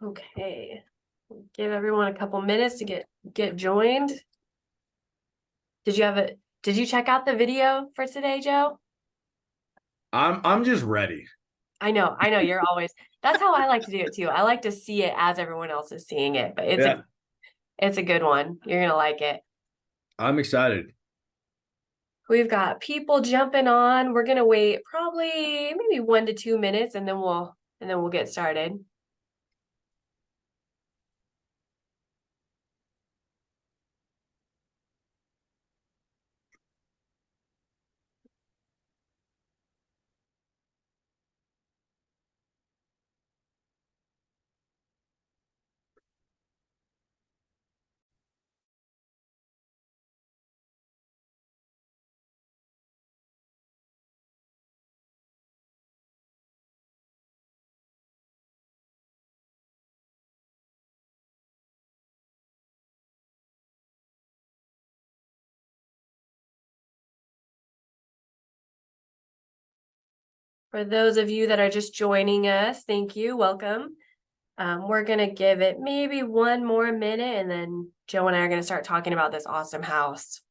Okay, give everyone a couple minutes to get joined. Did you check out the video for today, Joe? I'm just ready. I know, you're always, that's how I like to do it too. I like to see it as everyone else is seeing it, but Yeah, it's a good one. You're gonna like it. I'm excited. We've got people jumping on. We're gonna wait probably maybe 1 to 2 minutes and then we'll get started. For those of you that are just joining us, thank you. Welcome. We're going to give it maybe 1 more minute and then Joe and I are going to start talking about this awesome house.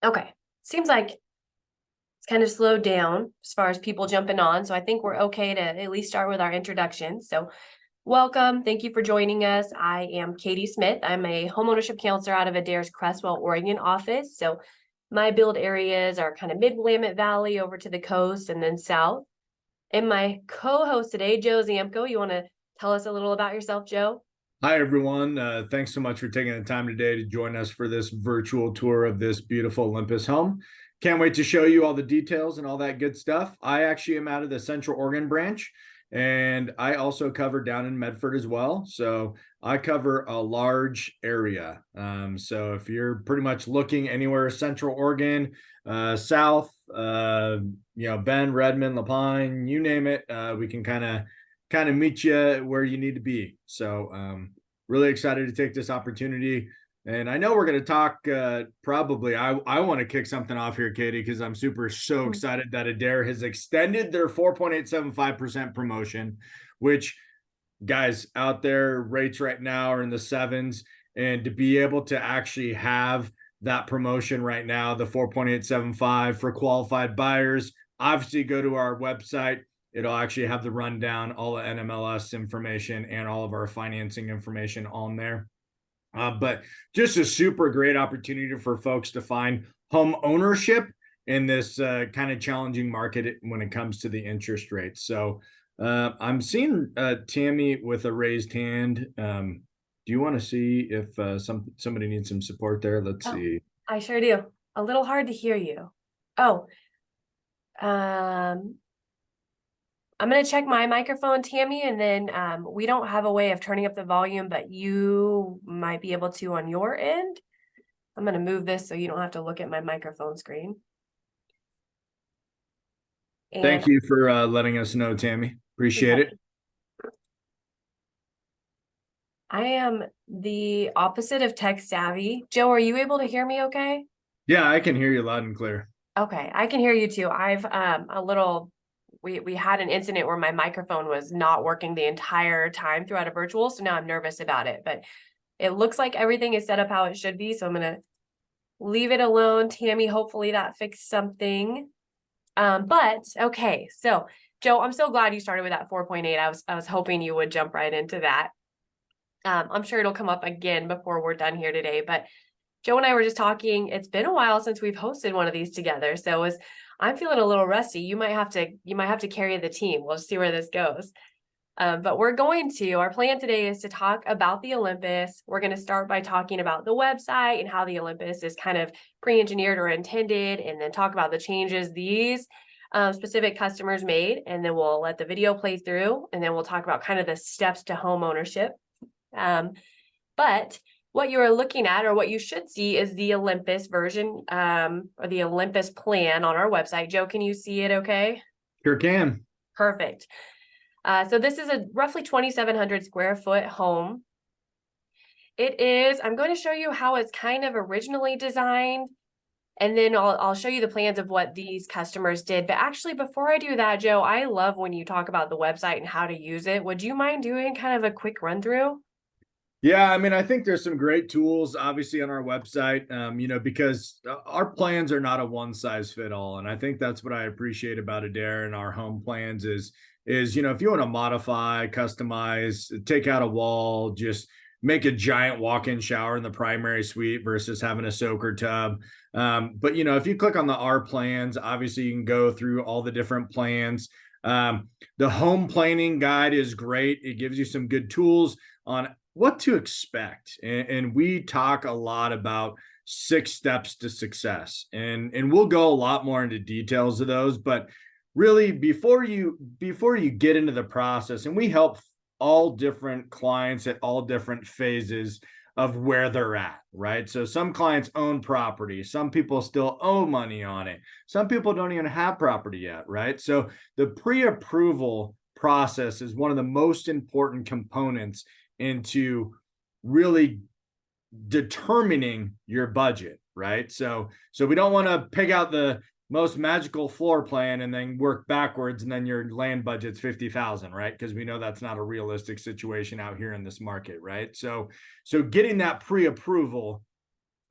Okay, seems like it's kind of slowed down as far as people jumping on. So I think we're okay to at least start with our introduction. So welcome. Thank you for joining us. I am Katie Smith. I'm a homeownership counselor out of Adair's Crestwell, Oregon office. So my build areas are kind of mid-Willamette Valley over to the coast and then south. And my co-host today, Joe Zamko, you want to tell us a little about yourself, Joe? Hi, everyone. Thanks so much for taking the time today to join us for this virtual tour of this beautiful Olympus home. Can't wait to show you all the details and all that good stuff. I actually am out of the Central Oregon branch, and I also cover down in Medford as well. So I cover a large area. So if you're pretty much looking anywhere Central Oregon, south, Bend, Redmond, Lapine, you name it, we can kind of meet you where you need to be. So really excited to take this opportunity. And I know we're going to talk probably. I want to kick something off here, Katie, because I'm so excited that Adair has extended their 4.875% promotion, which guys out there rates right now are in the sevens. And to be able to actually have that promotion right now, the 4.875 for qualified buyers, obviously go to our website. It'll actually have the rundown, all the NMLS information, and all of our financing information on there. But just a super great opportunity for folks to find home ownership in this kind of challenging market when it comes to the interest rates. So I'm seeing Tammy with a raised hand. Do you want to see if somebody needs some support there? Let's see. I sure do. A little hard to hear you. Oh, I'm going to check my microphone, Tammy, and then we don't have a way of turning up the volume, but you might be able to on your end. I'm going to move this so you don't have to look at my microphone screen. And thank you for letting us know, Tammy. Appreciate it. I am the opposite of tech savvy. Joe, are you able to hear me okay? Yeah, I can hear you loud and clear. Okay, I can hear you too. I've we had an incident where my microphone was not working the entire time throughout a virtual, so now I'm nervous about it, but it looks like everything is set up how it should be, so I'm gonna leave it alone. Tammy, hopefully that fixed something. But okay, so Joe, I'm so glad you started with that 4.8. I was hoping you would jump right into that. I'm sure it'll come up again before we're done here today, but Joe and I were just talking. It's been a while since we've hosted one of these together. So I'm feeling a little rusty. You might have to carry the team. We'll see where this goes. But our plan today is to talk about the Olympus. We're going to start by talking about the website and how the Olympus is kind of pre-engineered or intended, and then talk about the changes these specific customers made. And then we'll let the video play through, and then we'll talk about kind of the steps to home ownership. But what you are looking at, or what you should see, is the Olympus version, or the Olympus plan on our website. Joe, can you see it okay? Sure can. Perfect. So this is a roughly 2,700 square foot home. It is, I'm going to show you how it's kind of originally designed, and then I'll show you the plans of what these customers did. But actually, before I do that, Joe, I love when you talk about the website and how to use it. Would you mind doing kind of a quick run through? Yeah, I mean, I think there's some great tools, obviously, on our website, because our plans are not a one size fit all, and I think that's what I appreciate about Adair and our home plans is if you want to modify, customize, take out a wall, just make a giant walk-in shower in the primary suite versus having a soaker tub. But if you click on the R plans, obviously you can go through all the different plans. The home planning guide is great. It gives you some good tools on what to expect. And we talk a lot about 6 steps to success. And we'll go a lot more into details of those, but really before you get into the process, and we help all different clients at all different phases of where they're at, right? So some clients own property, some people still owe money on it, some people don't even have property yet, right? So the pre-approval process is one of the most important components into really determining your budget, right? So we don't want to pick out the most magical floor plan and then work backwards, and then your land budget's 50,000, right? Because we know that's not a realistic situation out here in this market, right? So getting that pre-approval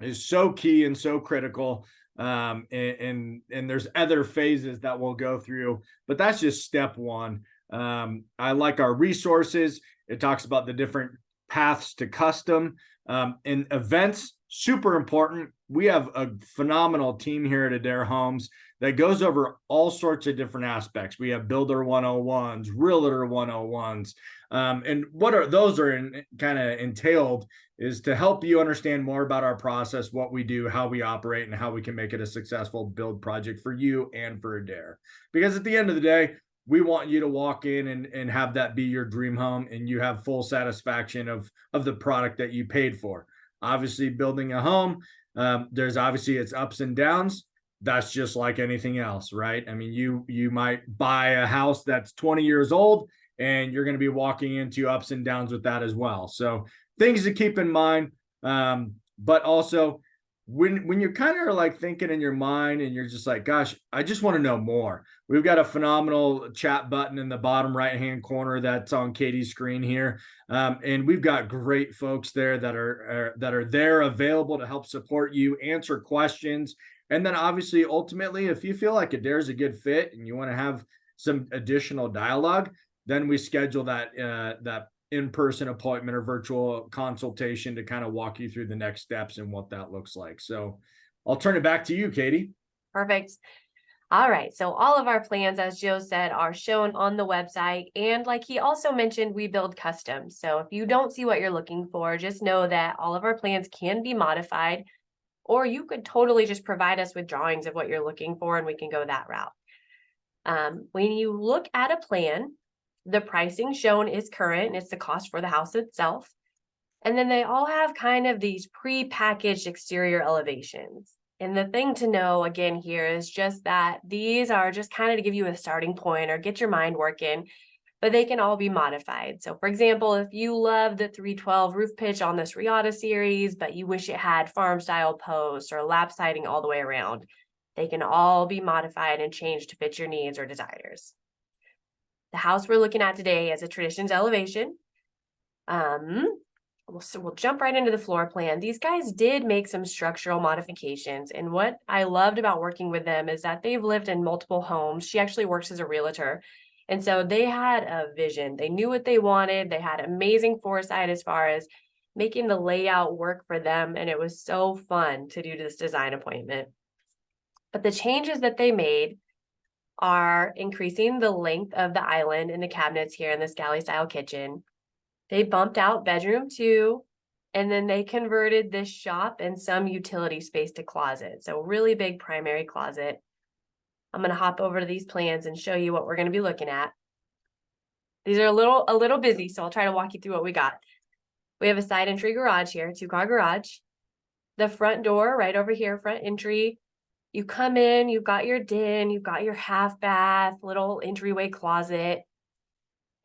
is so key and so critical. And there's other phases that we'll go through, but that's just step one. I like our resources. It talks about the different paths to custom, and events, super important. We have a phenomenal team here at Adair Homes that goes over all sorts of different aspects. We have builder 101s, realtor 101s. And what are those are kind of entailed is to help you understand more about our process, what we do, how we operate, and how we can make it a successful build project for you and for Adair. Because at the end of the day, we want you to walk in and have that be your dream home, and you have full satisfaction of the product that you paid for. Obviously, building a home, there's obviously its ups and downs. That's just like anything else, right? I mean, you might buy a house that's 20 years old, and you're going to be walking into ups and downs with that as well. So things to keep in mind. But also, when you're kind of like thinking in your mind and you're just like, gosh, I just want to know more. We've got a phenomenal chat button in the bottom right-hand corner that's on Katie's screen here. And we've got great folks there that are there available to help support you, answer questions. And then obviously, ultimately, if you feel like Adair's a good fit and you want to have some additional dialogue, then we schedule that in-person appointment or virtual consultation to kind of walk you through the next steps and what that looks like. So I'll turn it back to you, Katie. Perfect. All right. So all of our plans, as Joe said, are shown on the website. And like he also mentioned, we build custom. So if you don't see what you're looking for, just know that all of our plans can be modified, or you could totally just provide us with drawings of what you're looking for, and we can go that route. When you look at a plan, the pricing shown is current. It's the cost for the house itself. And then they all have kind of these pre-packaged exterior elevations. And the thing to know again here is just that these are just kind of to give you a starting point or get your mind working, but they can all be modified. So for example, if you love the 312 roof pitch on this Riata series, but you wish it had farm style posts or lap siding all the way around, they can all be modified and changed to fit your needs or desires. The house we're looking at today is a Traditions elevation. So we'll jump right into the floor plan. These guys did make some structural modifications. And what I loved about working with them is that they've lived in multiple homes. She actually works as a realtor. And so they had a vision. They knew what they wanted. They had amazing foresight as far as making the layout work for them. And it was so fun to do this design appointment. But the changes that they made are increasing the length of the island in the cabinets here in this galley style kitchen. They bumped out bedroom 2, and then they converted this shop and some utility space to closet. So really big primary closet. I'm going to hop over to these plans and show you what we're going to be looking at. These are a little busy, so I'll try to walk you through what we got. We have a side entry garage here, 2-car garage. The front door right over here, front entry. You come in, you've got your den, you've got your half bath, little entryway closet,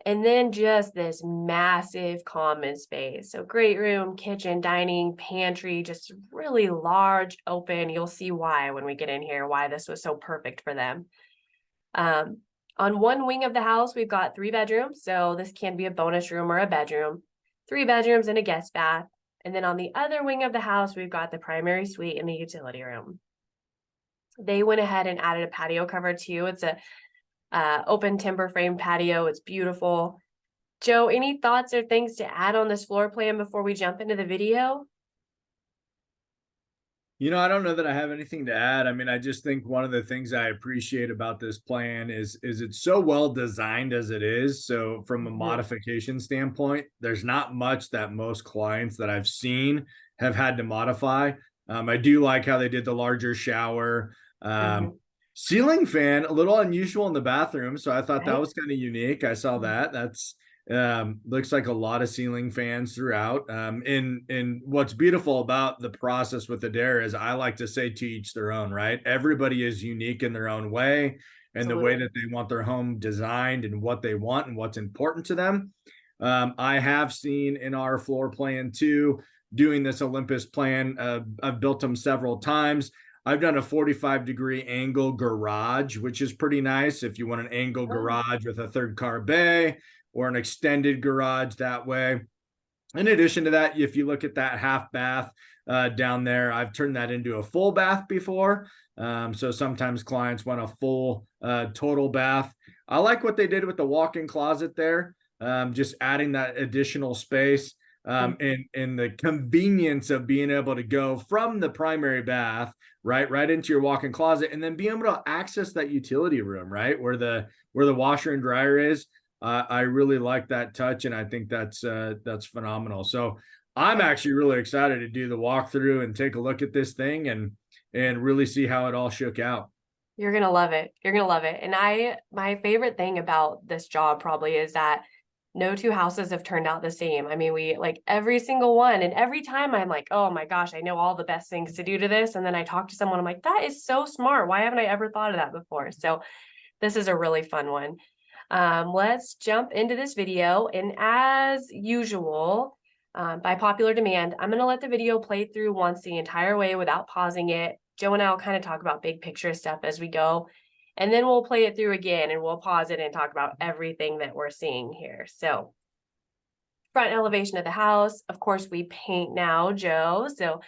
and then just this massive common space. So great room, kitchen, dining, pantry, just really large, open. You'll see why when we get in here, why this was so perfect for them. On one wing of the house, we've got 3 bedrooms. So this can be a bonus room or a bedroom, 3 bedrooms and a guest bath. And then on the other wing of the house, we've got the primary suite and the utility room. They went ahead and added a patio cover too. It's a open timber frame patio. It's beautiful. Joe, any thoughts or things to add on this floor plan before we jump into the video? I don't know that I have anything to add. I mean, I just think one of the things I appreciate about this plan is it's so well designed as it is. So from a modification standpoint, there's not much that most clients that I've seen have had to modify. I do like how they did the larger shower. Ceiling fan, a little unusual in the bathroom. So I thought that was kind of unique. I saw that. That's looks like a lot of ceiling fans throughout. And what's beautiful about the process with Adair is I like to say to each their own, right? Everybody is unique in their own way and the way that they want their home designed and what they want and what's important to them. I have seen in our floor plan too, doing this Olympus plan. I've built them several times. I've done a 45-degree angle garage, which is pretty nice if you want an angle garage with a 3rd car bay or an extended garage that way. In addition to that, if you look at that half bath down there, I've turned that into a full bath before. So sometimes clients want a full total bath. I like what they did with the walk-in closet there, just adding that additional space and the convenience of being able to go from the primary bath right into your walk-in closet and then be able to access that utility room, right? Where the washer and dryer is. I really like that touch, and I think that's phenomenal. So I'm actually really excited to do the walkthrough and take a look at this thing and really see how it all shook out. You're gonna love it. You're gonna love it. And my favorite thing about this job probably is that no 2 houses have turned out the same. I mean, we like every single one, and every time I'm like, oh my gosh, I know all the best things to do to this. And then I talk to someone, I'm like, that is so smart. Why haven't I ever thought of that before? So this is a really fun one. Let's jump into this video. And as usual, by popular demand, I'm going to let the video play through once the entire way without pausing it. Joe and I will kind of talk about big picture stuff as we go. And then we'll play it through again and we'll pause it and talk about everything that we're seeing here. So front elevation of the house. Of course, we paint now, Joe. So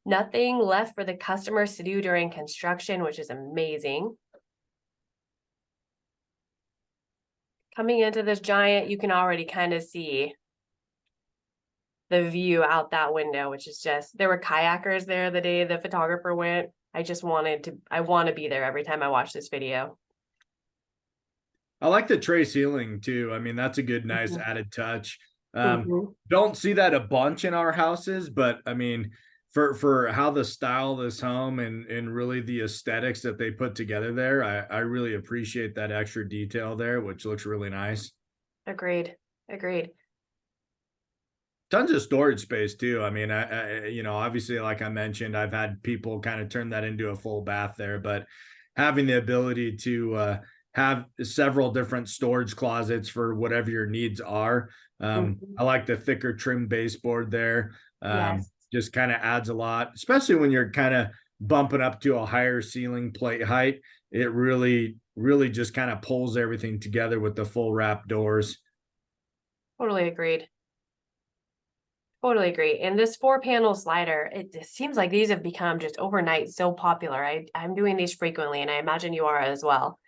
nothing left for the customers to do during construction, which is amazing. Coming into this giant, you can already kind of see the view out that window, which is just, there were kayakers there the day the photographer went. I want to be there every time I watch this video. I like the tray ceiling too. I mean, that's a good, nice added touch. Don't see that a bunch in our houses, but I mean, for how the style of this home and really the aesthetics that they put together there, I really appreciate that extra detail there, which looks really nice. Agreed. Tons of storage space too. I mean, obviously, like I mentioned, I've had people kind of turn that into a full bath there, but having the ability to have several different storage closets for whatever your needs are. I like the thicker trim baseboard there. Just kind of adds a lot, especially when you're kind of bumping up to a higher ceiling plate height. It really just kind of pulls everything together with the full wrap doors. Totally agreed. And this 4-panel slider, it seems like these have become just overnight so popular. I'm doing these frequently, and I imagine you are as well.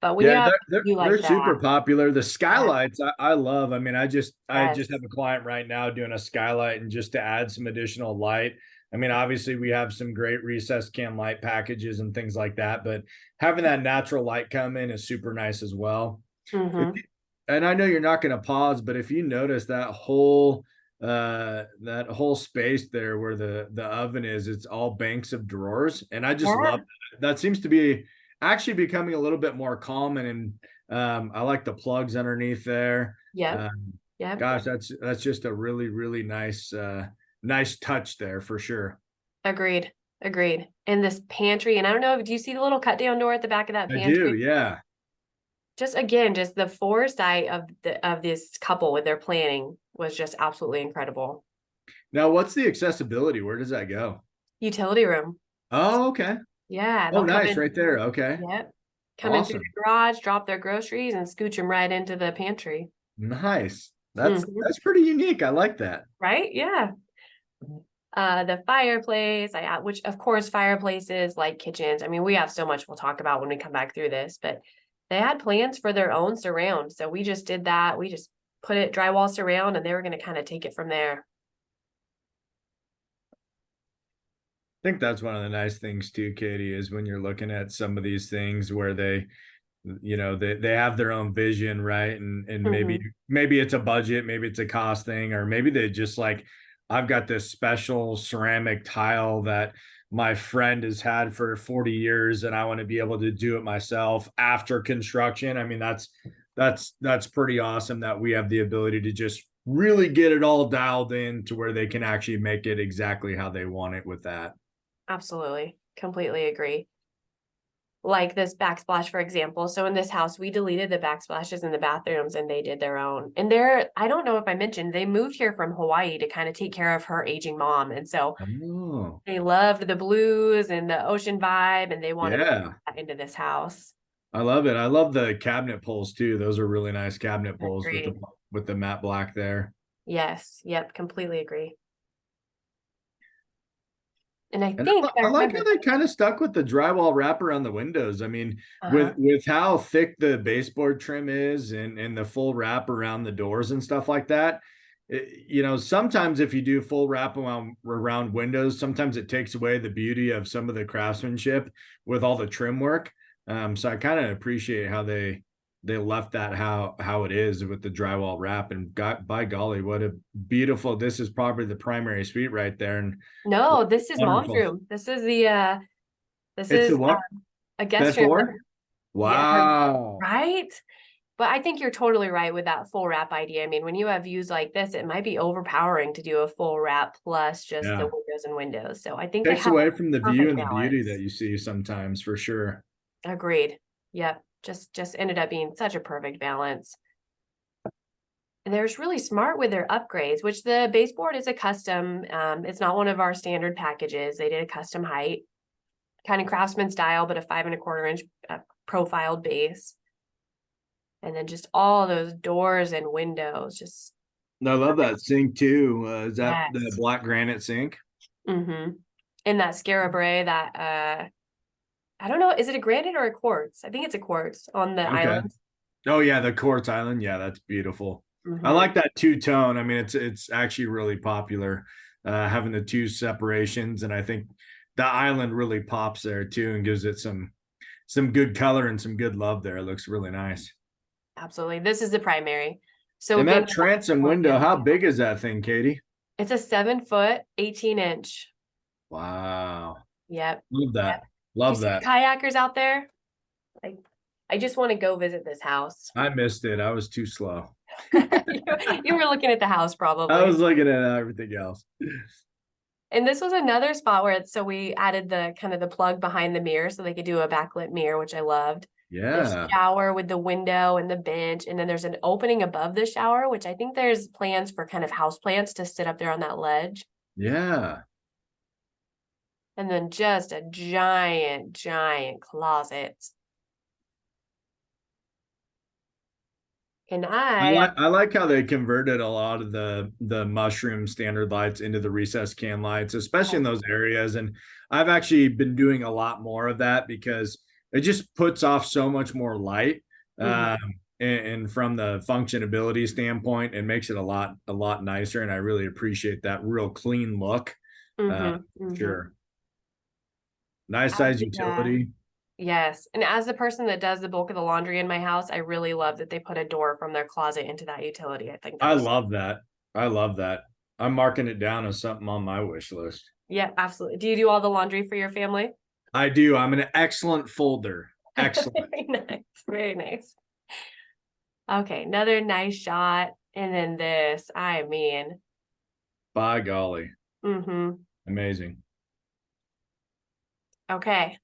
But when they're super popular. The skylights I love. I mean, I just have a client right now doing a skylight, and just to add some additional light. I mean, obviously we have some great recessed cam light packages and things like that, but having that natural light come in is super nice as well. And I know you're not going to pause, but if you notice that whole space there where the oven is, it's all banks of drawers, and I just love that. That seems to be actually becoming a little bit more common, and I like the plugs underneath there. Yep. Gosh, that's just a really, really nice nice touch there for sure. Agreed. Agreed. And this pantry, and I don't know, do you see the little cut down door at the back of that I do, pantry? yeah. Just again, just the foresight of this couple with their planning was just absolutely incredible. Now, what's the accessibility? Where does that go? Utility room. Oh, okay. Yeah, Oh, they'll come nice, in. right there. Okay. Yep. Come in through Awesome. the garage, drop their groceries, and scooch them right into the pantry. Nice. Mhm. That's pretty unique. I like that. Right? Yeah. The fireplace, which of course fireplaces like kitchens. I mean, we have so much we'll talk about when we come back through this, but they had plans for their own surround. So we just did that. We just put it drywall surround and they were going to kind of take it from there. I think that's one of the nice things too, Katie, is when you're looking at some of these things where they have their own vision, right? And maybe Mhm. maybe it's a budget, maybe it's a cost thing, or maybe they just like, I've got this special ceramic tile that my friend has had for 40 years and I want to be able to do it myself after construction. I mean, that's pretty awesome that we have the ability to just really get it all dialed in to where they can actually make it exactly how they want it with that. Absolutely. Completely agree. Like this backsplash, for example. So in this house, we deleted the backsplashes in the bathrooms and they did their own. And I don't know if I mentioned, they moved here from Hawaii to kind of take care of her aging mom. And so Oh, they loved the blues and the ocean vibe and they wanted to put yeah. that into this house. I love it. I love the cabinet pulls too. Those are really nice cabinet pulls Agreed. with the matte black there. Yes. Yep. Completely agree. And I And think if I I like how remember, they kind of stuck with the drywall wrapper on the windows. I mean, uh-huh. with how thick the baseboard trim is and the full wrap around the doors and stuff like that, sometimes if you do full wrap around windows, sometimes it takes away the beauty of some of the craftsmanship with all the trim work. So I kind of appreciate how they left that how it is with the drywall wrap. And got by golly, what a beautiful! This is probably the primary suite right there, and No, this is mom's wonderful. room. This It's the is what? a guest room. Before? Yeah. Wow. Right. But I think you're totally right with that full wrap idea. I mean, when you have views like this, it might be overpowering to do a full wrap plus just the Yeah. windows and windows. So I think they Takes have away a from the view perfect and the beauty that balance. you see sometimes for sure. Agreed. Yep. Just ended up being such a perfect balance. And they're really smart with their upgrades, which the baseboard is a custom. It's not one of our standard packages. They did a custom height, kind of craftsman style, but a 5 1/4 inch profiled base. And then just all those doors and windows, just And I love perfect. that sink too. Is that the Yes. black granite sink? Mm-hmm. And that scarabray, that I don't know, is it a granite or a quartz? I think it's a quartz on the Okay. island. Oh yeah, the quartz island. Yeah, that's beautiful. I Mm-hmm. like that two tone. I mean, it's actually really popular, having the two separations, and I think the island really pops there too and gives it some good color and some good love there. It looks really nice. Absolutely. This is the primary. So And again, that transom window, how big is that thing, Katie? it's a 7 foot, 18 inch. Wow. Yep. Love Yep. that. Do you Love see that. the kayakers out there? Like, I just want to go visit this house. I missed it. I was too slow. You were looking at the house I probably. was looking at everything else. And this was another spot where so we added the kind of the plug behind the mirror so they could do a backlit mirror, which I loved. The Yeah. shower with the window and the bench, and then there's an opening above the shower, which I think there's plans for kind of house plants to sit up there on that ledge. Yeah. And then just a giant, giant closet. And I like how they converted a lot of the mushroom standard lights into the recessed can lights, especially in those areas. And I've actually been doing a lot more of that because it just puts off so much more light. Um, Mhm, and from the functionability standpoint, it makes it a lot nicer. And I really appreciate that real clean look. Uh, mhm, mhm. sure. Nice As size the, utility. yes. And as the person that does the bulk of the laundry in my house, I really love that they put a door from their closet into that utility. I think that I was, love that. I love that. I'm marking it down as something on my wish list. yeah, absolutely. Do you do all the laundry for your family? I do. I'm an excellent folder. Excellent. Very nice. Very nice. Okay, another nice shot. And then this, I mean, By golly, mm-hmm. amazing. Okay.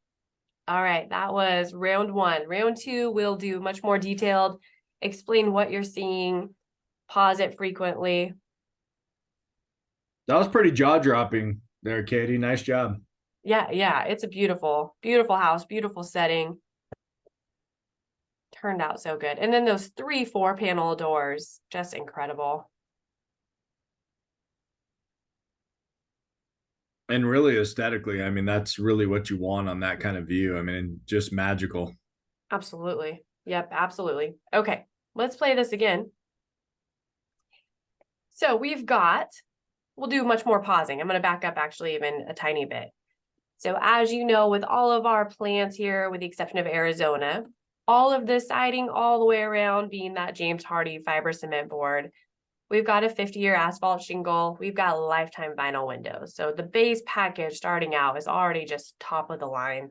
All right. That was round one. Round two, we'll do much more detailed, explain what you're seeing, pause it frequently. That was pretty jaw-dropping there, Katie. Nice job. Yeah, yeah. It's a beautiful, beautiful house, beautiful setting. Turned out so good. And then those 3 4-panel doors, just incredible. And really aesthetically, I mean, that's really what you want on that kind of view. I mean, just magical. Absolutely. Yep, absolutely. Okay, let's play this again. So we'll do much more pausing. I'm going to back up actually even a tiny bit. So as you know, with all of our plants here, with the exception of Arizona, all of this siding all the way around being that James Hardie fiber cement board. We've got a 50-year asphalt shingle. We've got lifetime vinyl windows. So the base package starting out is already just top of the line.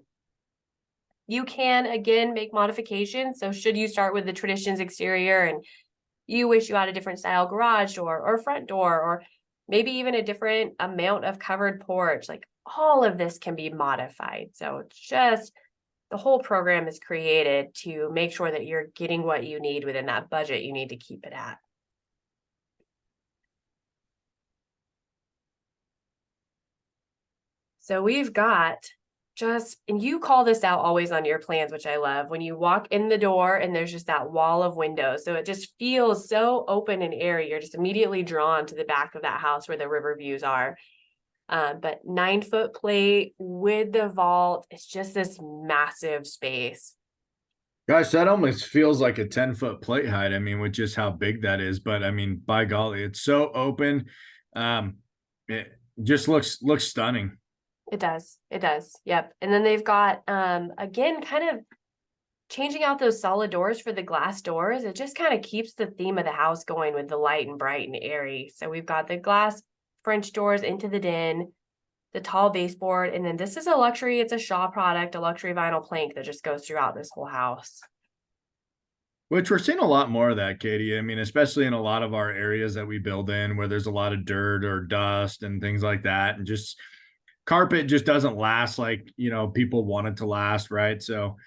You can, again, make modifications. So should you start with the Traditions exterior and you wish you had a different style garage door or front door, or maybe even a different amount of covered porch, like all of this can be modified. So it's just the whole program is created to make sure that you're getting what you need within that budget you need to keep it at. So we've got and you call this out always on your plans, which I love, when you walk in the door and there's just that wall of windows. So it just feels so open and airy. You're just immediately drawn to the back of that house where the river views are. But 9-foot plate with the vault, it's just this massive space. Gosh, that almost feels like a 10-foot plate height. I mean, with just how big that is. But I mean, by golly, it's so open. It just looks stunning. It does. It does. Yep. And then they've got, again, kind of changing out those solid doors for the glass doors. It just kind of keeps the theme of the house going with the light and bright and airy. So we've got the glass French doors into the den, the tall baseboard, and then this is a luxury. It's a Shaw product, a luxury vinyl plank that just goes throughout this whole house. Which we're seeing a lot more of that, Katie. I mean, especially in a lot of our areas that we build in where there's a lot of dirt or dust and things like that. And just carpet just doesn't last like, people want it to last, right? So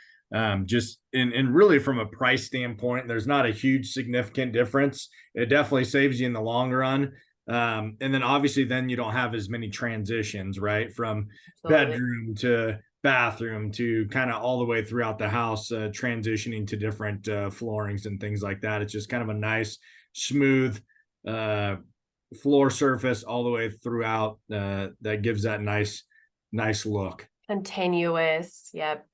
just and really from a price standpoint, there's not a huge significant difference. It definitely saves you in the long run. And then obviously then you don't have as many transitions, right? From Absolutely. bedroom to bathroom to kind of all the way throughout the house, transitioning to different floorings and things like that. It's just kind of a nice, smooth floor surface all the way throughout that gives that nice look. Continuous. Yep.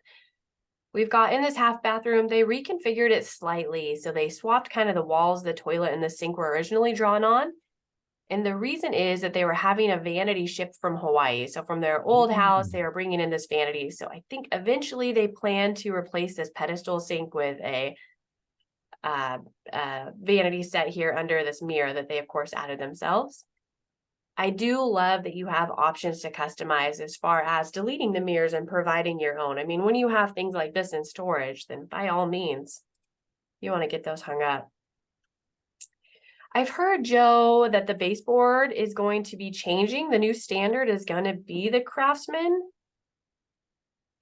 We've got in this half bathroom, they reconfigured it slightly. So they swapped kind of the walls, the toilet and the sink were originally drawn on. And the reason is that they were having a vanity shipped from Hawaii. So from their old house, they were bringing in this vanity. So I think eventually they plan to replace this pedestal sink with a vanity set here under this mirror that they, of course, added themselves. I do love that you have options to customize as far as deleting the mirrors and providing your own. I mean, when you have things like this in storage, then by all means, you want to get those hung up. I've heard, Joe, that the baseboard is going to be changing. The new standard is going to be the Craftsman.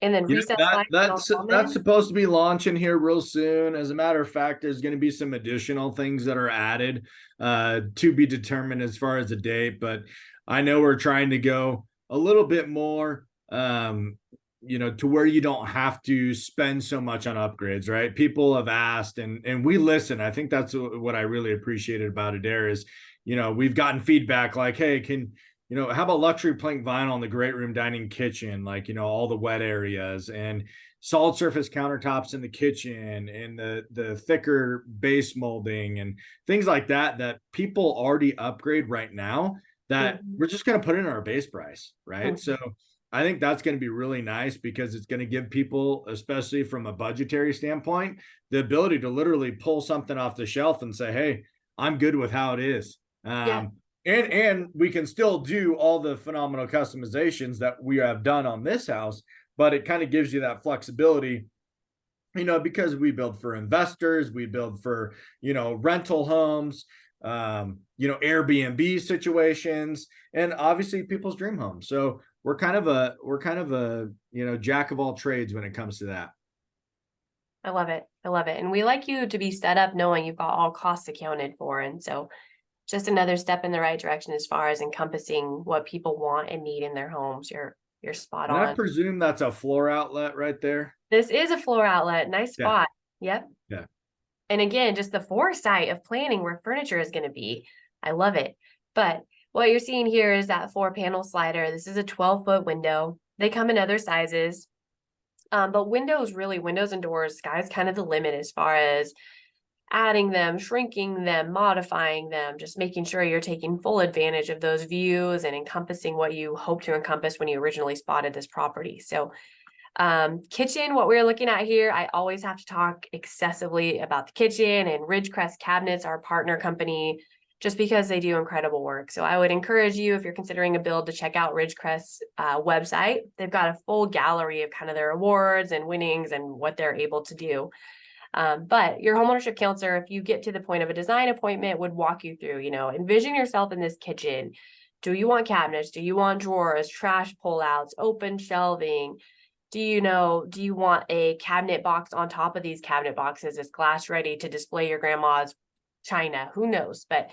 And then recessed light That's supposed to be launching here real soon. As a matter of fact, there's going to be some additional things that are added to be determined as far as the date. But I know we're trying to go a little bit more, to where you don't have to spend so much on upgrades, right? People have asked and we listen. I think that's what I really appreciated about Adair is, we've gotten feedback like, hey, how about luxury plank vinyl in the great room, dining, kitchen, like, all the wet areas and solid surface countertops in the kitchen and the thicker base molding and things like that people already upgrade right now that we're just going to put in our base price, right? So I think that's going to be really nice because it's going to give people, especially from a budgetary standpoint, the ability to literally pull something off the shelf and say, hey, I'm good with how it is. Yeah. And we can still do all the phenomenal customizations that we have done on this house, but it kind of gives you that flexibility, because we build for investors, we build for, rental homes. Airbnb situations, and obviously people's dream homes. So we're kind of a jack of all trades when it comes to that. I love it. I love it. And we like you to be set up knowing you've got all costs accounted for. And so just another step in the right direction as far as encompassing what people want and need in their homes. You're spot And I on. presume that's a floor outlet right there. This is a floor outlet. Nice Yeah. spot. Yep. Yeah. And again, just the foresight of planning where furniture is going to be. I love it. But what you're seeing here is that 4-panel slider. This is a 12-foot window. They come in other sizes. But windows and doors, sky's kind of the limit as far as adding them, shrinking them, modifying them, just making sure you're taking full advantage of those views and encompassing what you hope to encompass when you originally spotted this property. So kitchen, what we're looking at here, I always have to talk excessively about the kitchen, and Ridgecrest Cabinets, our partner company, just because they do incredible work. So I would encourage you, if you're considering a build, to check out Ridgecrest's website. They've got a full gallery of kind of their awards and winnings and what they're able to do. But your homeownership counselor, if you get to the point of a design appointment, would walk you through, envision yourself in this kitchen. Do you want cabinets? Do you want drawers, trash pullouts, open shelving? Do you want a cabinet box on top of these cabinet boxes? Is glass ready to display your grandma's china? Who knows? But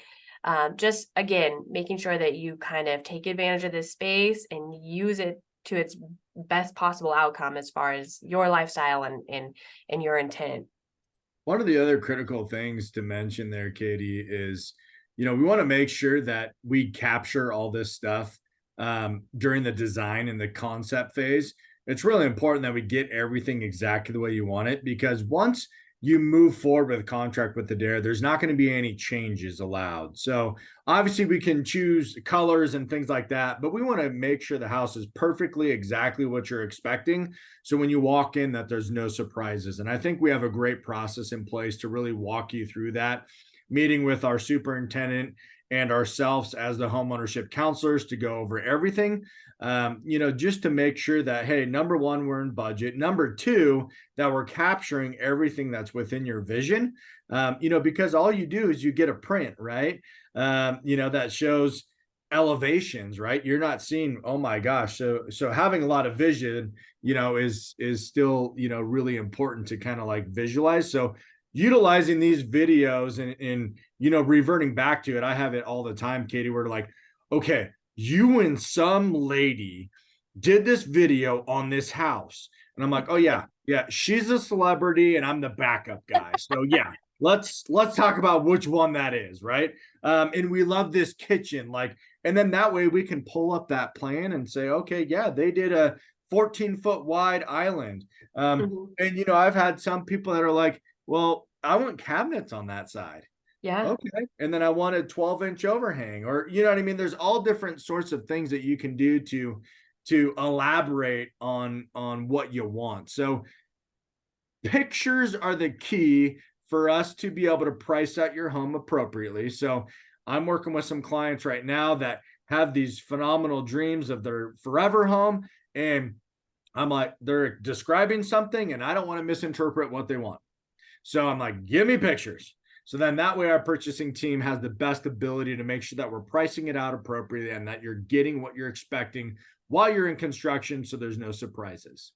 just again, making sure that you kind of take advantage of this space and use it to its best possible outcome as far as your lifestyle and your intent. One of the other critical things to mention there, Katie, is, we want to make sure that we capture all this stuff during the design and the concept phase. It's really important that we get everything exactly the way you want it, because once you move forward with a contract with Adair, there's not going to be any changes allowed. So obviously we can choose colors and things like that, but we want to make sure the house is perfectly exactly what you're expecting. So when you walk in, that there's no surprises. And I think we have a great process in place to really walk you through that, meeting with our superintendent and ourselves as the homeownership counselors to go over everything. Just to make sure that, hey, number one, we're in budget. Number two, that we're capturing everything that's within your vision. Because all you do is you get a print, right? That shows elevations, right? You're not seeing, oh my gosh. So having a lot of vision, is still, really important to kind of like visualize. So utilizing these videos and reverting back to it, I have it all the time, Katie, where like, okay, you and some lady did this video on this house. And I'm like, oh yeah, she's a celebrity and I'm the backup guy. So yeah, let's talk about which one that is, right? And we love this kitchen, like, and then that way we can pull up that plan and say, okay, yeah, they did a 14-foot wide island. And I've had some people that are like, well, I want cabinets on that side. Yeah. Okay. And then I want a 12-inch overhang, or you know what I mean? There's all different sorts of things that you can do to elaborate on what you want. So pictures are the key for us to be able to price out your home appropriately. So I'm working with some clients right now that have these phenomenal dreams of their forever home. And I'm like, they're describing something and I don't want to misinterpret what they want. So I'm like, give me pictures. So then that way our purchasing team has the best ability to make sure that we're pricing it out appropriately and that you're getting what you're expecting while you're in construction, so there's no surprises.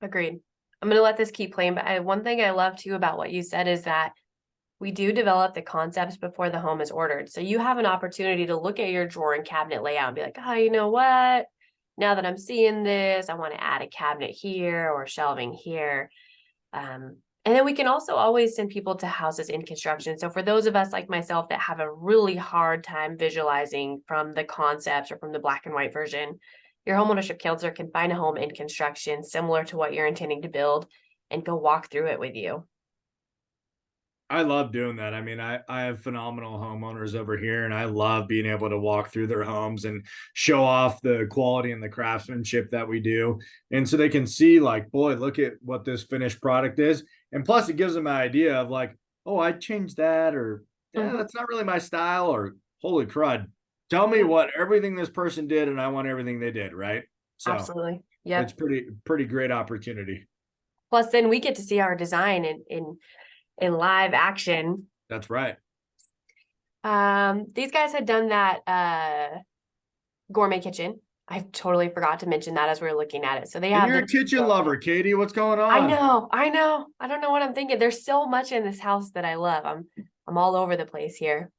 Agreed. I'm going to let this keep playing, but one thing I love too about what you said is that we do develop the concepts before the home is ordered. So you have an opportunity to look at your drawer and cabinet layout and be like, oh, you know what? Now that I'm seeing this, I want to add a cabinet here or shelving here. And then we can also always send people to houses in construction. So for those of us like myself that have a really hard time visualizing from the concepts or from the black and white version, your homeownership counselor can find a home in construction similar to what you're intending to build and go walk through it with you. I love doing that. I mean, I have phenomenal homeowners over here, and I love being able to walk through their homes and show off the quality and the craftsmanship that we do. And so they can see, like, boy, look at what this finished product is. And plus, it gives them an idea of like, oh, I changed that, or yeah, that's not really my style, or holy crud, tell me what everything this person did, and I want everything they did, right? So absolutely. Yeah. it's pretty great opportunity. Plus, then we get to see our design in live action. That's right. These guys had done that gourmet kitchen. I totally forgot to mention that as we were looking at it. So they And have you're the a kitchen lover, Katie. What's going I on? know, I know. I don't know what I'm thinking. There's so much in this house that I love. I'm all over the place here.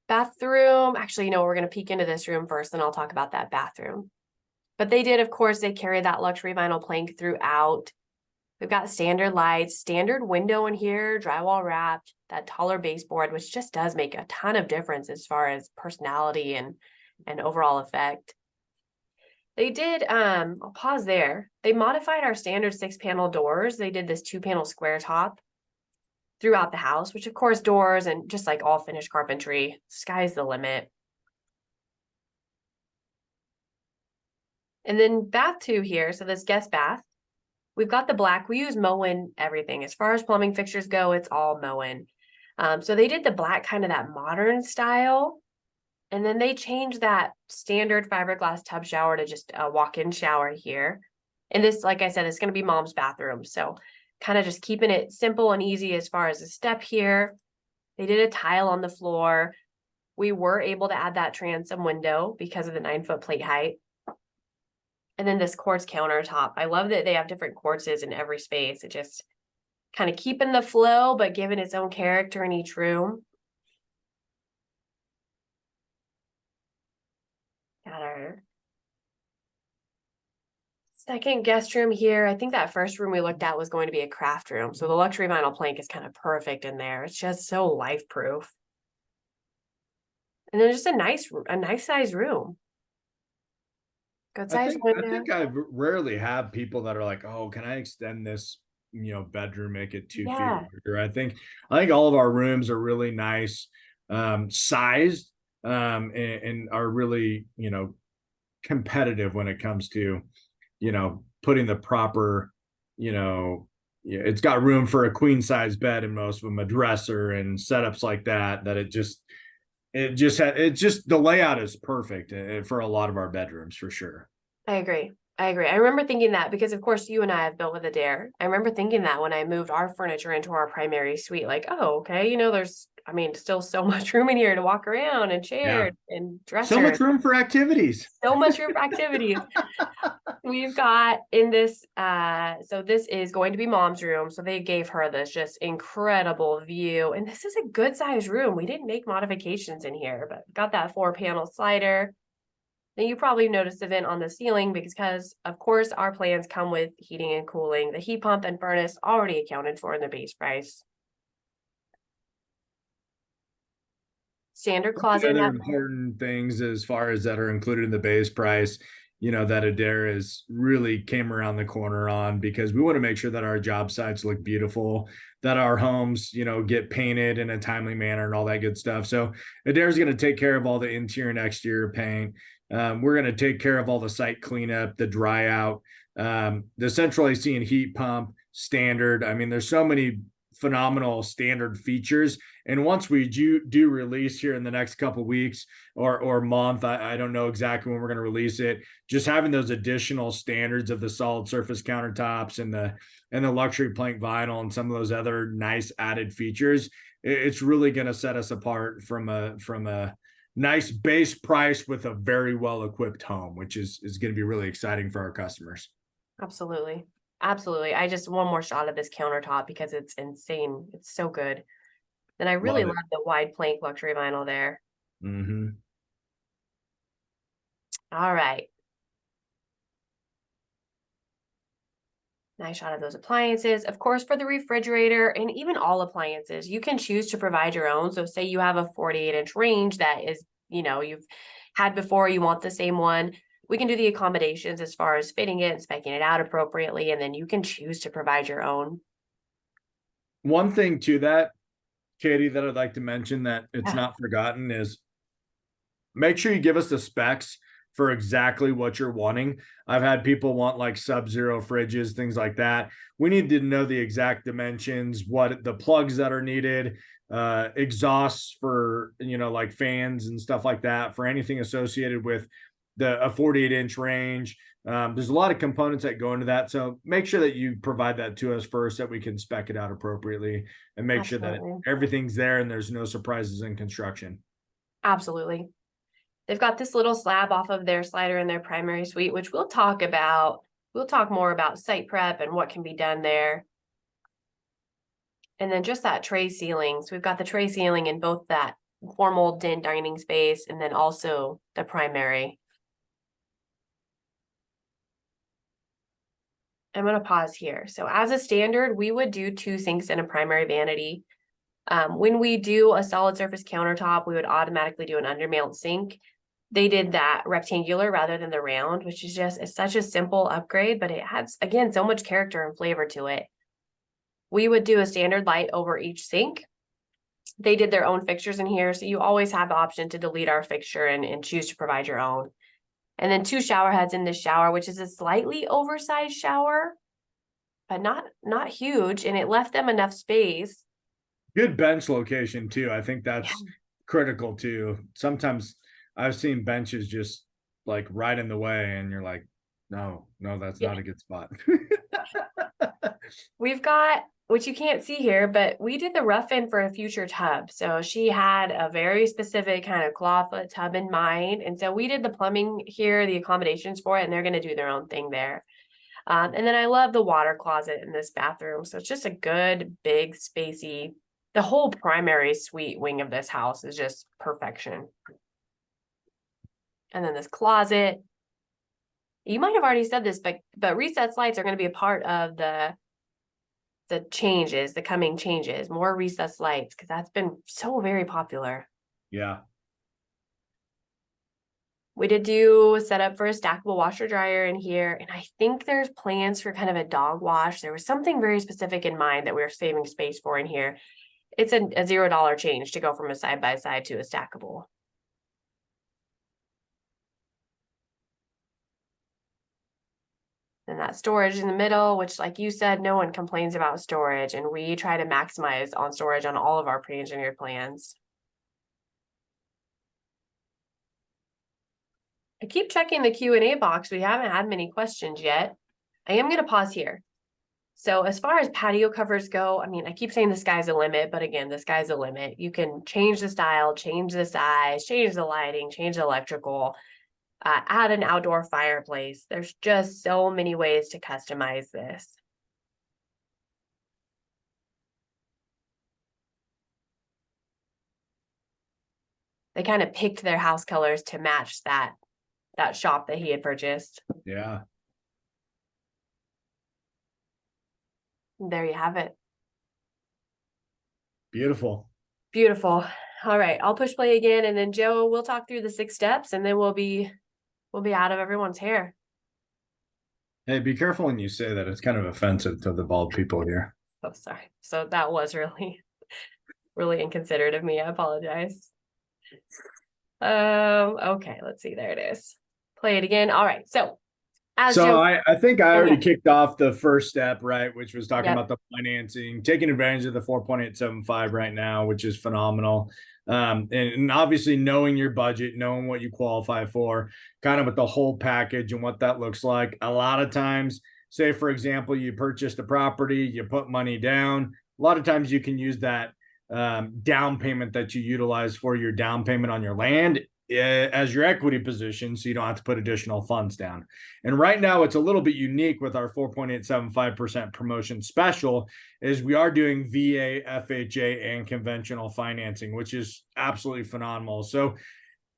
Bathroom. Actually, we're gonna peek into this room first, and I'll talk about that bathroom. But they did, of course, they carried that luxury vinyl plank throughout. We've got standard lights, standard window in here, drywall wrapped, that taller baseboard, which just does make a ton of difference as far as personality and overall effect. They did, I'll pause there. They modified our standard 6-panel doors. They did this 2-panel square top throughout the house, which of course doors and just like all finished carpentry, sky's the limit. And then bath 2 here, so this guest bath, we've got the black. We use Moen everything. As far as plumbing fixtures go, it's all Moen. So they did the black, kind of that modern style. And then they changed that standard fiberglass tub shower to just a walk-in shower here. And this, like I said, is going to be mom's bathroom. So kind of just keeping it simple and easy as far as the step here. They did a tile on the floor. We were able to add that transom window because of the 9-foot plate height. And then this quartz countertop. I love that they have different quartzes in every space. It just kind of keeping the flow, but giving its own character in each room. Got our second guest room here. I think that first room we looked at was going to be a craft room. So the luxury vinyl plank is kind of perfect in there. It's just so life proof. And then just a nice size room. Good I size think I window. think I rarely have people that are like, "Oh, can I extend this, bedroom, make it 2 feet Yeah, larger?" I think all of our rooms are really nice, sized, and are really, competitive when it comes to, putting the proper, you know, yeah, it's got room for a queen size bed in most of them, a dresser and setups like that. That it just the layout is perfect for a lot of our bedrooms for sure. I agree. I agree. I remember thinking that because, of course, you and I have built with Adair. I remember thinking that when I moved our furniture into our primary suite, like, oh, okay, there's, still so much room in here to walk around and Yeah. chairs and So dressers, much room for activities. so much room for activities. We've got in this, so this is going to be mom's room. So they gave her this just incredible view. And this is a good size room. We didn't make modifications in here, but got that 4-panel slider. Then you probably noticed the vent on the ceiling because of course our plans come with heating and cooling. The heat pump and furnace already accounted for in the base price. Standard The closet in other that. important things as far as that are included in the base price, that Adair is really came around the corner on, because we want to make sure that our job sites look beautiful, that our homes, get painted in a timely manner and all that good stuff. So Adair's going to take care of all the interior and exterior paint. We're going to take care of all the site cleanup, the dry out, the central AC and heat pump standard. I mean, there's so many phenomenal standard features. And once we do release here in the next couple weeks or month, I don't know exactly when we're going to release it. Just having those additional standards of the solid surface countertops and the luxury plank vinyl and some of those other nice added features, it's really going to set us apart from a nice base price with a very well equipped home, which is going to be really exciting for our customers. Absolutely. Absolutely. I just one more shot of this countertop because it's insane. It's so good. And I really Love love it. the wide plank luxury vinyl there. Mm-hmm. All right. Nice shot of those appliances. Of course, for the refrigerator and even all appliances, you can choose to provide your own. So say you have a 48-inch range that is, you've had before, you want the same one. We can do the accommodations as far as fitting it and specking it out appropriately. And then you can choose to provide your own. One thing to that, Katie, that I'd like to mention that it's Yeah. not forgotten is make sure you give us the specs for exactly what you're wanting. I've had people want like sub-zero fridges, things like that. We need to know the exact dimensions, what the plugs that are needed, exhausts for, like fans and stuff like that, for anything associated with a 48-inch range. There's a lot of components that go into that. So make sure that you provide that to us first, that we can spec it out appropriately and make sure that Absolutely. everything's there and there's no surprises in construction. Absolutely. They've got this little slab off of their slider in their primary suite, which we'll talk about. We'll talk more about site prep and what can be done there. And then just that tray ceiling. So we've got the tray ceiling in both that formal den dining space and then also the primary. I'm going to pause here. So as a standard, we would do 2 sinks and a primary vanity. When we do a solid surface countertop, we would automatically do an undermount sink. They did that rectangular rather than the round, which is just, it's such a simple upgrade, but it has, again, so much character and flavor to it. We would do a standard light over each sink. They did their own fixtures in here, so you always have the option to delete our fixture and choose to provide your own. And then 2 shower heads in this shower, which is a slightly oversized shower, but not huge, and it left them enough space. Good bench location too. I think that's critical too. Sometimes I've seen benches just like right in the way, and you're like, no, that's not a good spot. We've got, which you can't see here, but we did the rough in for a future tub. So she had a very specific kind of clawfoot tub in mind. And so we did the plumbing here, the accommodations for it, and they're going to do their own thing there. And then I love the water closet in this bathroom. So it's just a good, big, spacey, the whole primary suite wing of this house is just perfection. And then this closet, you might have already said this, but recessed lights are going to be a part of the changes, the coming changes, more recessed lights, because that's been so very popular. Yeah. We did do a setup for a stackable washer dryer in here, and I think there's plans for kind of a dog wash. There was something very specific in mind that we were saving space for in here. It's a $0 change to go from a side-by-side to a stackable. And that storage in the middle, which, like you said, no one complains about storage, and we try to maximize on storage on all of our pre-engineered plans. I keep checking the Q&A box. We haven't had many questions yet. I am going to pause here. So as far as patio covers go, I mean, I keep saying the sky's the limit, but again, the sky's the limit. You can change the style, change the size, change the lighting, change the electrical, add an outdoor fireplace. There's just so many ways to customize this. They kind of picked their house colors to match that shop that he had purchased. Yeah. There you have it. Beautiful. Beautiful. All right, I'll push play again, and then Joe, we'll talk through the 6 steps, and then we'll be out of everyone's hair. Hey, be careful when you say that. It's kind of offensive to the bald people here. Oh, sorry. So that was really inconsiderate of me. I apologize. Okay, let's see. There it is. Play it again. All right. So I think I already kicked off the first step, right? Which was talking Yep. about the financing, taking advantage of the 4.875 right now, which is phenomenal. And obviously knowing your budget, knowing what you qualify for, kind of with the whole package and what that looks like. A lot of times, say, for example, you purchased a property, you put money down. A lot of times you can use that down payment that you utilize for your down payment on your land as your equity position, so you don't have to put additional funds down. And right now it's a little bit unique with our 4.875% promotion special, is we are doing VA, FHA, and conventional financing, which is absolutely phenomenal. So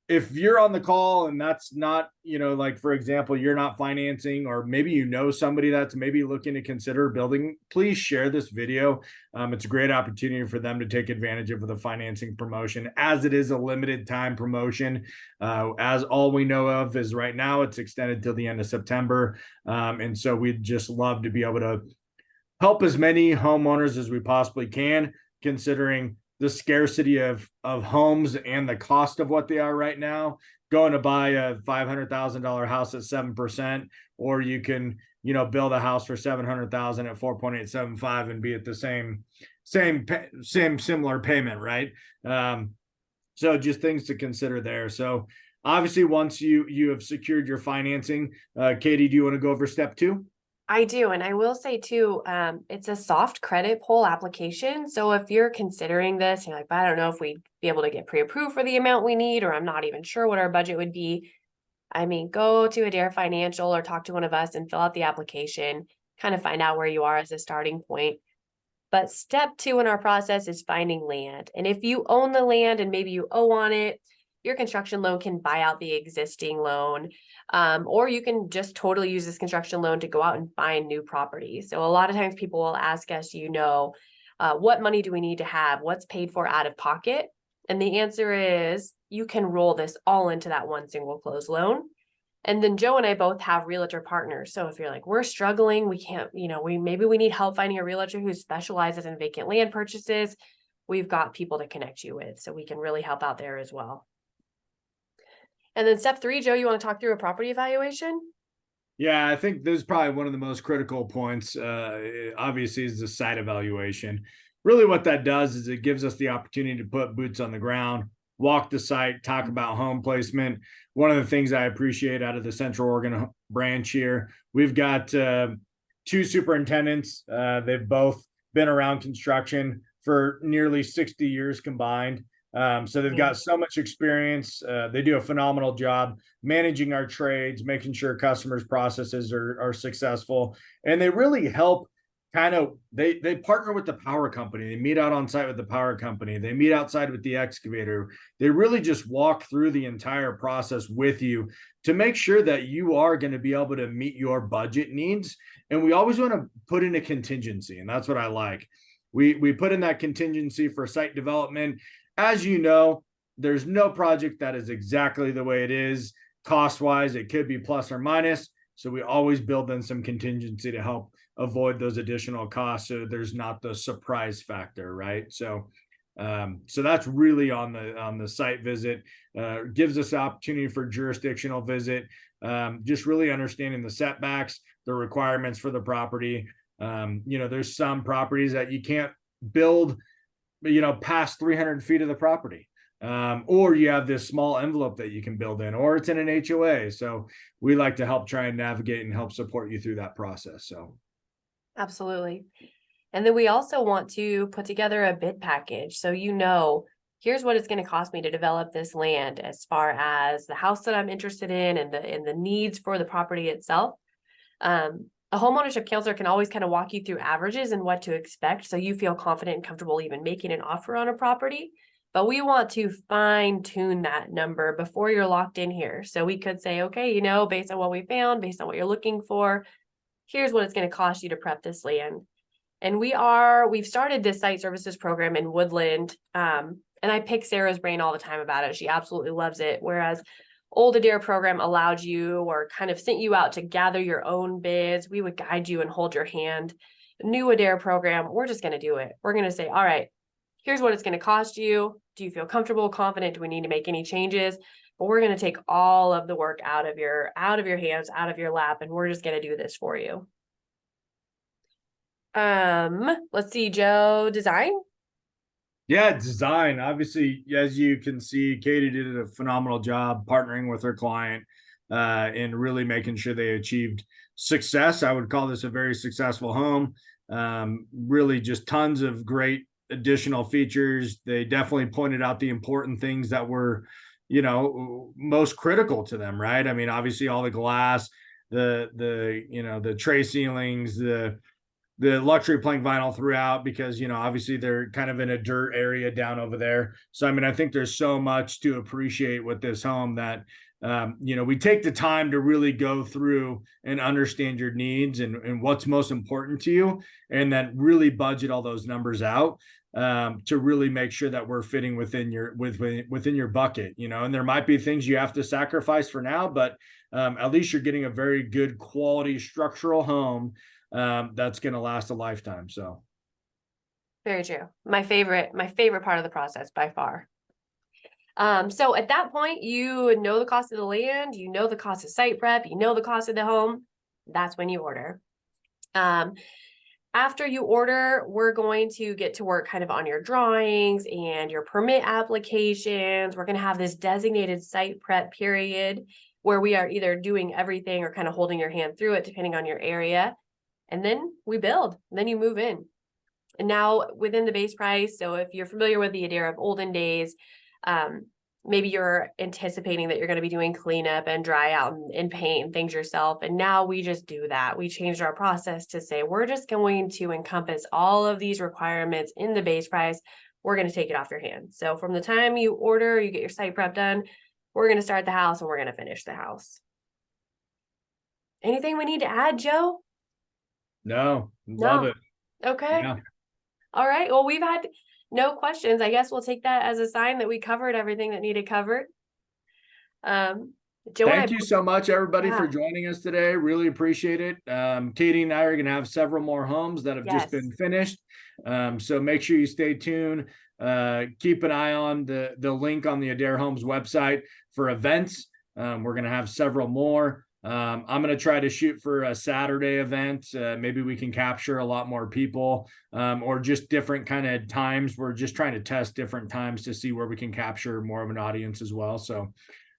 if you're on the call and that's not, like, for example, you're not financing, or maybe you know somebody that's maybe looking to consider building, please share this video. It's a great opportunity for them to take advantage of the financing promotion, as it is a limited time promotion. As all we know of is right now, it's extended till the end of September. And so we'd just love to be able to help as many homeowners as we possibly can, considering the scarcity of homes and the cost of what they are right now. Going to buy a $500,000 house at 7%, or you can, build a house for $700,000 at 4.875 and be at the same similar payment, right? So just things to consider there. So obviously, once you have secured your financing, Katie, do you want to go over step two? I do. And I will say too, it's a soft credit pull application. So if you're considering this, you're like, I don't know if we'd be able to get pre-approved for the amount we need, or I'm not even sure what our budget would be. I mean, go to Adair Financial or talk to one of us and fill out the application, kind of find out where you are as a starting point. But step two in our process is finding land. And if you own the land and maybe you owe on it, your construction loan can buy out the existing loan. Or you can just totally use this construction loan to go out and find new property. So a lot of times people will ask us, what money do we need to have? What's paid for out of pocket? And the answer is you can roll this all into that one single closed loan. And then Joe and I both have realtor partners. So if you're like, we're struggling, we can't, maybe we need help finding a realtor who specializes in vacant land purchases, we've got people to connect you with. So we can really help out there as well. And then step three, Joe, you want to talk through a property evaluation? Yeah, I think this is probably one of the most critical points. Obviously, is the site evaluation. Really, what that does is it gives us the opportunity to put boots on the ground, walk the site, talk about home placement. One of the things I appreciate out of the Central Oregon branch here, we've got two superintendents. They've both been around construction for nearly 60 years combined. So they've got so much experience. They do a phenomenal job managing our trades, making sure customers' processes are successful. And they really help they partner with the power company. They meet out on site with the power company. They meet outside with the excavator. They really just walk through the entire process with you to make sure that you are going to be able to meet your budget needs. And we always want to put in a contingency. And that's what I like. We put in that contingency for site development. As you know, there's no project that is exactly the way it is cost-wise. It could be plus or minus. So we always build in some contingency to help avoid those additional costs. So there's not the surprise factor, right? So that's really on the site visit. Gives us the opportunity for jurisdictional visit. Just really understanding the setbacks, the requirements for the property. There's some properties that you can't build past 300 feet of the property. Or you have this small envelope that you can build in, or it's in an HOA. So we like to help try and navigate and help support you through that process. So absolutely. And then we also want to put together a bid package. So, here's what it's going to cost me to develop this land as far as the house that I'm interested in and the needs for the property itself. A homeownership counselor can always kind of walk you through averages and what to expect, so you feel confident and comfortable even making an offer on a property. But we want to fine tune that number before you're locked in here. So we could say, okay, based on what we found, based on what you're looking for, here's what it's going to cost you to prep this land. And we've started this site services program in Woodland. And I pick Sarah's brain all the time about it. She absolutely loves it. Whereas old Adair program allowed you or kind of sent you out to gather your own bids. We would guide you and hold your hand. New Adair program, we're just going to do it. We're going to say, all right, here's what it's going to cost you. Do you feel comfortable, confident? Do we need to make any changes? But we're going to take all of the work out of your hands, out of your lap, and we're just going to do this for you. Let's see, Joe, design. Yeah, design. Obviously, as you can see, Katie did a phenomenal job partnering with her client and really making sure they achieved success. I would call this a very successful home. Really just tons of great additional features. They definitely pointed out the important things that were, most critical to them, right? I mean, obviously all the glass, the tray ceilings, the luxury plank vinyl throughout, because obviously they're kind of in a dirt area down over there. So I mean, I think there's so much to appreciate with this home that we take the time to really go through and understand your needs and what's most important to you, and then really budget all those numbers out to really make sure that we're fitting within your bucket. And there might be things you have to sacrifice for now, but at least you're getting a very good quality structural home that's going to last a lifetime. So very true. My favorite part of the process by far. So at that point, you know the cost of the land, the cost of site prep, the cost of the home. That's when you order. After you order, we're going to get to work kind of on your drawings and your permit applications. We're going to have this designated site prep period where we are either doing everything or kind of holding your hand through it, depending on your area. And then we build, and then you move in. And now within the base price, so if you're familiar with the Adair of olden days, maybe you're anticipating that you're going to be doing cleanup and dry out and paint and things yourself. And now we just do that. We changed our process to say, we're just going to encompass all of these requirements in the base price. We're going to take it off your hands. So from the time you order, you get your site prep done, we're going to start the house and we're going to finish the house. Anything we need to add, Joe? No, love No. it. Okay. Yeah. All right. Well, we've had no questions. I guess we'll take that as a sign that we covered everything that needed covered. Joe and Thank you so much, everybody, for Yeah. joining us today. Really appreciate it. Katie and I are going to have several more homes that have just Yes. been finished. So make sure you stay tuned. Keep an eye on the link on the Adair Homes website for events. We're going to have several more. I'm going to try to shoot for a Saturday event. Maybe we can capture a lot more people, or just different kind of times. We're just trying to test different times to see where we can capture more of an audience as well. So,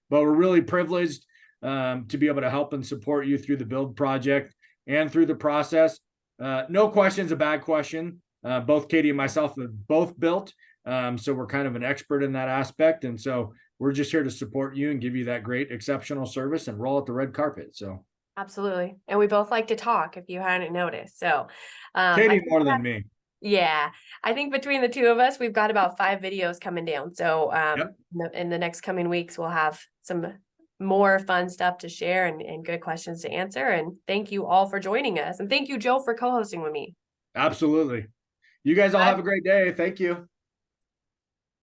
but we're really privileged to be able to help and support you through the build project and through the process. No question's a bad question. Both Katie and myself have both built. So we're kind of an expert in that aspect. And so we're just here to support you and give you that great, exceptional service and roll out the red carpet. So Absolutely. And we both like to talk, if you hadn't noticed. So Katie more than me. Yeah, I think between the two of us, we've got about 5 videos coming down. So Yep. in the next coming weeks, we'll have some more fun stuff to share and good questions to answer. And thank you all for joining us. And thank you, Joe, for co-hosting with me. Absolutely. You guys all have a great day. Thank you.